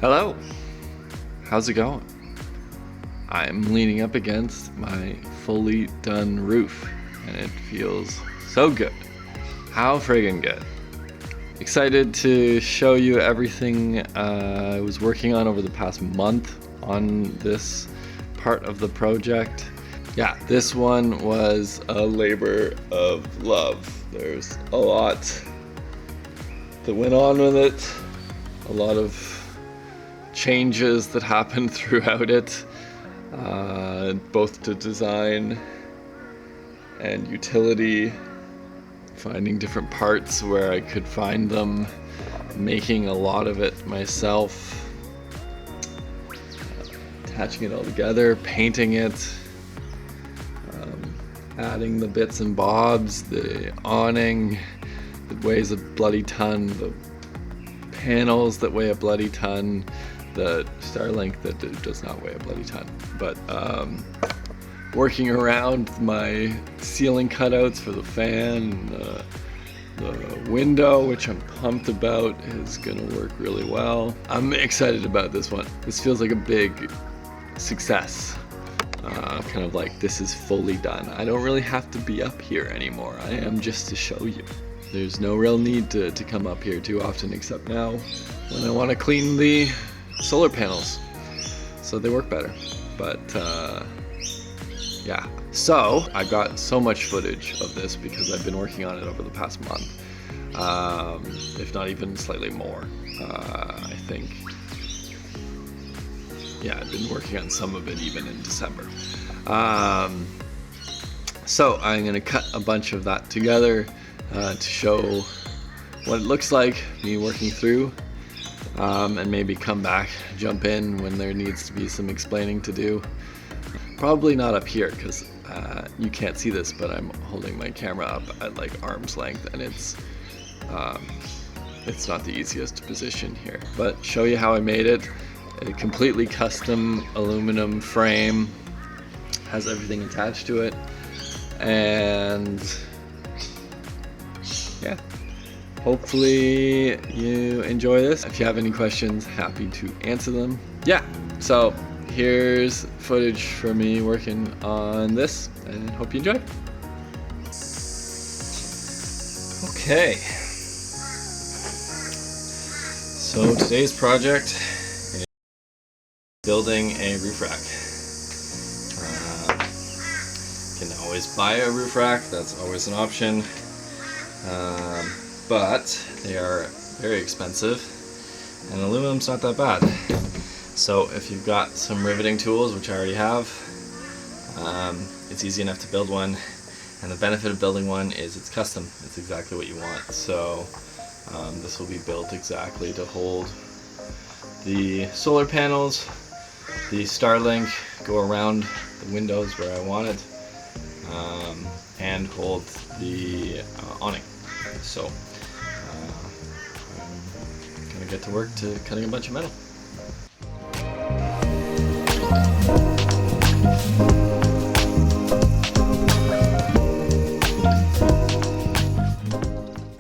Hello, how's it going? I'm leaning up against my fully done roof and it feels so good. How friggin' good. Excited to show you everything I was working on over the past month on this part of the project. Yeah, this one was a labor of love. There's a lot that went on with it, a lot of changes that happened throughout it, both to design and utility, finding different parts where I could find them, making a lot of it myself, attaching it all together, painting it, adding the bits and bobs, the awning that weighs a bloody ton, the panels that weigh a bloody ton, the Starlink that does not weigh a bloody ton, but working around my ceiling cutouts for the fan, the window, which I'm pumped about, is gonna work really well. I'm excited about this one. This feels like a big success. Kind of like this is fully done. I don't really have to be up here anymore. I am just to show you. There's no real need to come up here too often, except now when I want to clean the solar panels so they work better. But yeah, so I got so much footage of this because I've been working on it over the past month, if not even slightly more. I think, yeah, I've been working on some of it even in December. So I'm gonna cut a bunch of that together to show what it looks like, me working through, and maybe come back, jump in when there needs to be some explaining to do. Probably not up here because you can't see this, but I'm holding my camera up at like arm's length and it's not the easiest position here. But show you how I made it. A completely custom aluminum frame, has everything attached to it, and yeah, hopefully you enjoy this. If you have any questions, happy to answer them. Yeah, so here's footage for me working on this, and hope you enjoy. Okay, so today's project is building a roof rack. You can always buy a roof rack, that's always an option. But they are very expensive and aluminum's not that bad. So if you've got some riveting tools, which I already have, it's easy enough to build one, and the benefit of building one is it's custom. It's exactly what you want. So this will be built exactly to hold the solar panels, the Starlink, go around the windows where I want it, and hold the awning. So I'm gonna get to work to cutting a bunch of metal.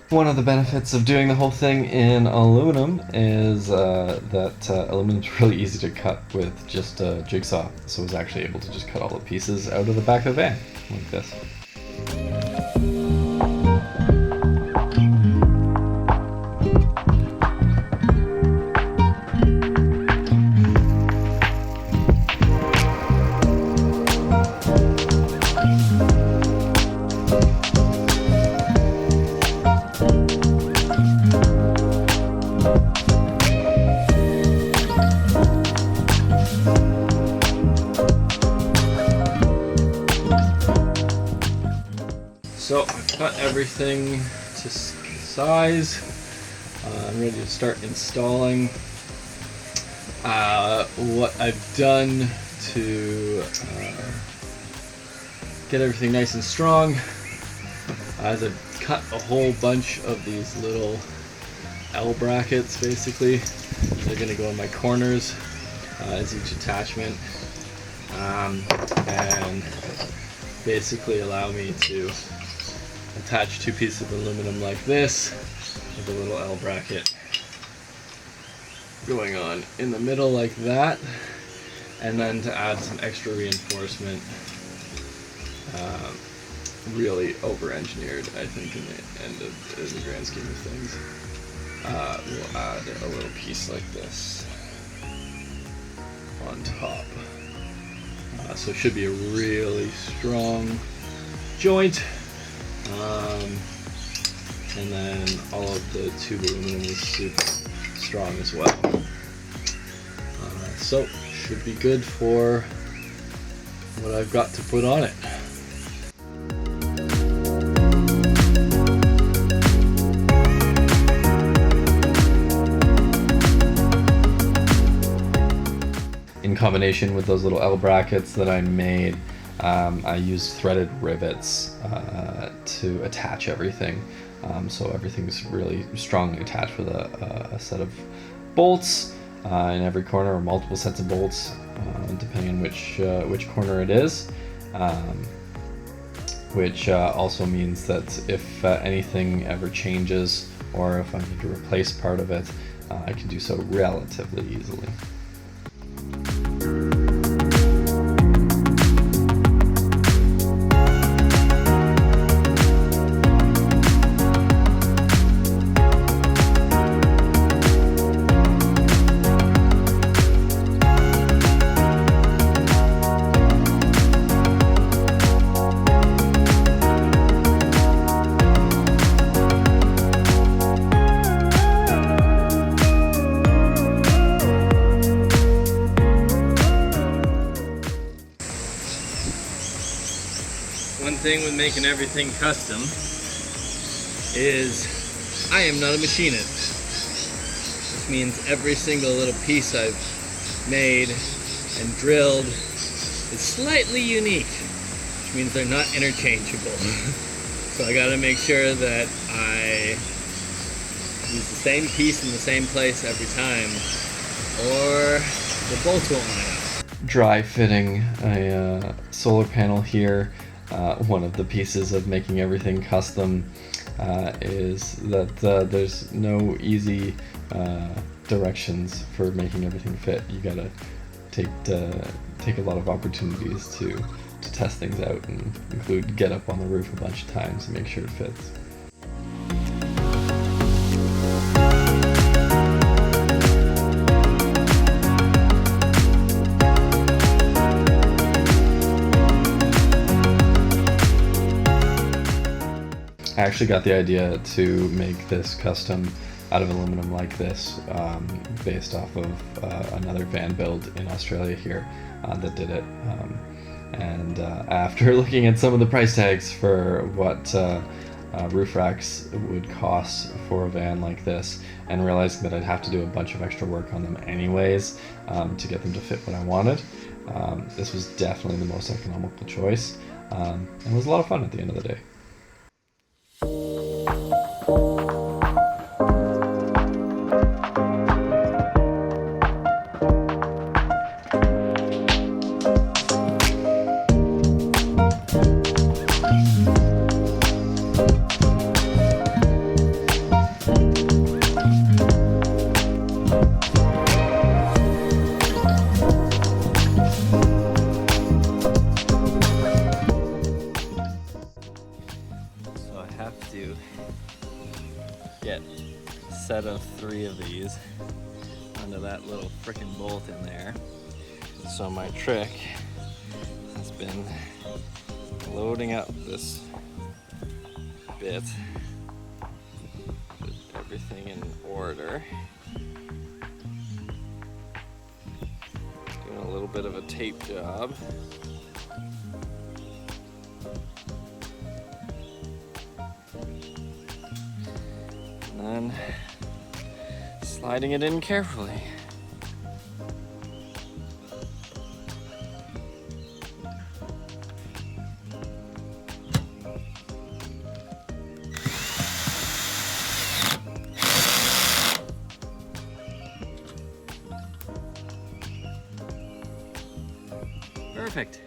One of the benefits of doing the whole thing in aluminum is that aluminum is really easy to cut with just a jigsaw. So I was actually able to just cut all the pieces out of the back of the van like this. So I cut everything to size. I'm ready to start installing. What I've done to get everything nice and strong is I've cut a whole bunch of these little L brackets basically. They're going to go in my corners as each attachment, and basically allow me to attach two pieces of aluminum like this with a little L bracket going on in the middle like that, and then to add some extra reinforcement, really over-engineered, I think, in the grand scheme of things. We'll add a little piece like this on top. So it should be a really strong joint. And then all of the tube aluminum is super strong as well. So should be good for what I've got to put on it. In combination with those little L brackets that I made, I used threaded rivets to attach everything. So everything's really strongly attached with a set of bolts in every corner, or multiple sets of bolts, depending on which corner it is. Which also means that if anything ever changes, or if I need to replace part of it, I can do so relatively easily. One thing with making everything custom is I am not a machinist. This means every single little piece I've made and drilled is slightly unique, which means they're not interchangeable. So I gotta make sure that I use the same piece in the same place every time, or the bolts won't line up. Dry fitting a solar panel here. One of the pieces of making everything custom is that there's no easy directions for making everything fit. You gotta take a lot of opportunities to test things out, and include get up on the roof a bunch of times and make sure it fits. I actually got the idea to make this custom out of aluminum like this, based off of another van build in Australia here that did it. And after looking at some of the price tags for what roof racks would cost for a van like this, and realizing that I'd have to do a bunch of extra work on them anyways to get them to fit what I wanted, this was definitely the most economical choice, and it was a lot of fun at the end of the day. Get a set of 3 of these onto that little frickin' bolt in there. So my trick has been loading up this bit, put everything in order, doing a little bit of a tape job. And then sliding it in carefully. Perfect.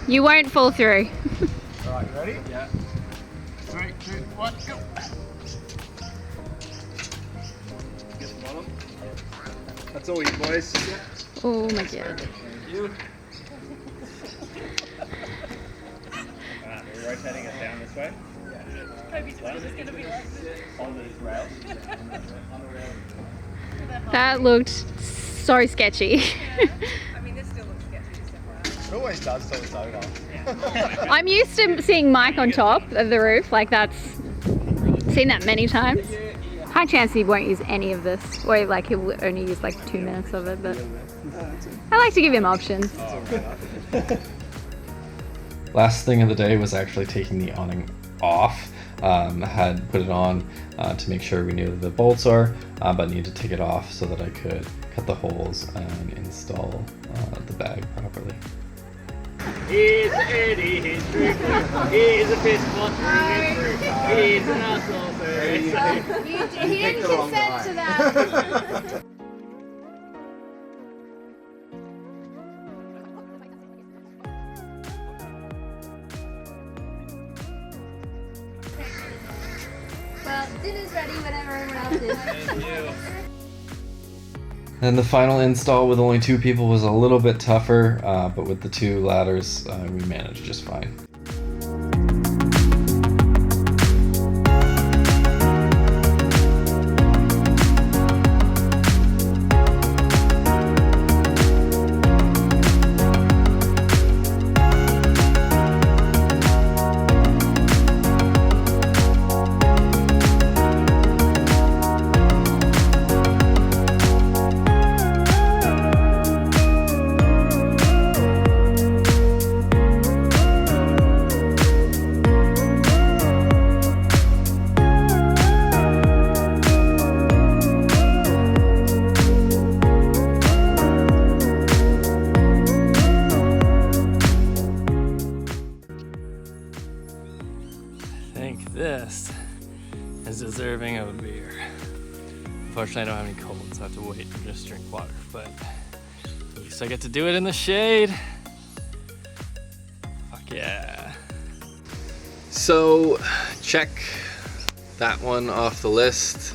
You won't fall through. Alright, you ready? Yeah. 3, 2, 1, go! Get the bottom. That's all you boys. Yeah. Oh my god. Thank you. We're rotating it down this way. Toby's just gonna be like On these rails. That looked so sketchy. I mean, this still looks sketchy. It always does till it's over. I'm used to seeing Mike on top of the roof, like that's seen that many times. High chance he won't use any of this, or like he'll only use like 2 minutes of it, but I like to give him options. Last thing of the day was actually taking the awning off. Had put it on to make sure we knew that the bolts are, but needed to take it off so that I could cut the holes and install the bag properly. He's Eddie, he's drinking. He's a piss monster. He's an asshole. He didn't consent to that. Well, dinner's ready whenever everyone else is. Thank you. And the final install with only 2 people was a little bit tougher, but with the 2 ladders, we managed just fine. This is deserving of a beer. Unfortunately, I don't have any cold, so I have to wait and just drink water, but at least I get to do it in the shade. Fuck yeah. So, check that one off the list.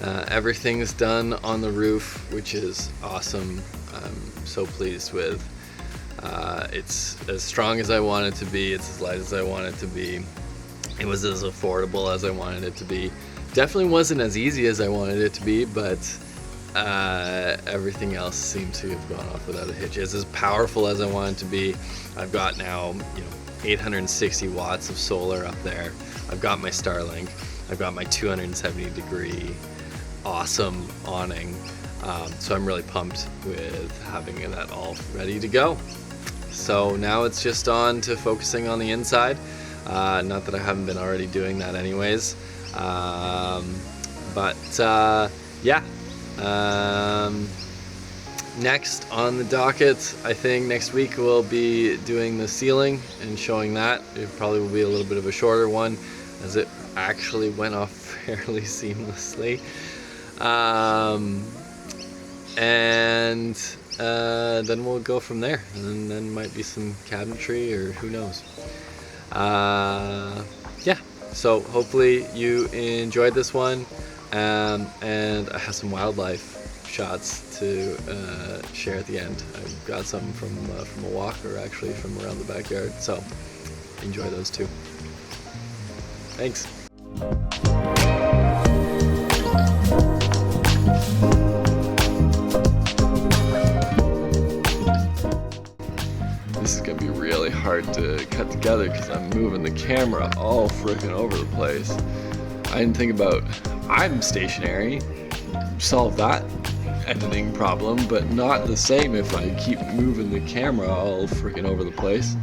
Everything's done on the roof, which is awesome. I'm so pleased with. It's as strong as I want it to be. It's as light as I want it to be. It was as affordable as I wanted it to be. Definitely wasn't as easy as I wanted it to be, but everything else seemed to have gone off without a hitch. It's as powerful as I want it to be. I've got now, 860 watts of solar up there. I've got my Starlink. I've got my 270-degree awesome awning. So I'm really pumped with having that all ready to go. So now it's just on to focusing on the inside. Not that I haven't been already doing that anyways. Yeah. Next on the docket, I think next week we'll be doing the ceiling and showing that. It probably will be a little bit of a shorter one, as it actually went off fairly seamlessly. Then we'll go from there, and then might be some cabinetry, or who knows. Yeah, so hopefully you enjoyed this one, and I have some wildlife shots to share at the end. I've got some from a walk, or actually from around the backyard, so enjoy those too. Thanks. This is gonna be really hard to cut together because I'm moving the camera all freaking over the place. I didn't think about, I'm stationary, solve that editing problem, but not the same if I keep moving the camera all freaking over the place.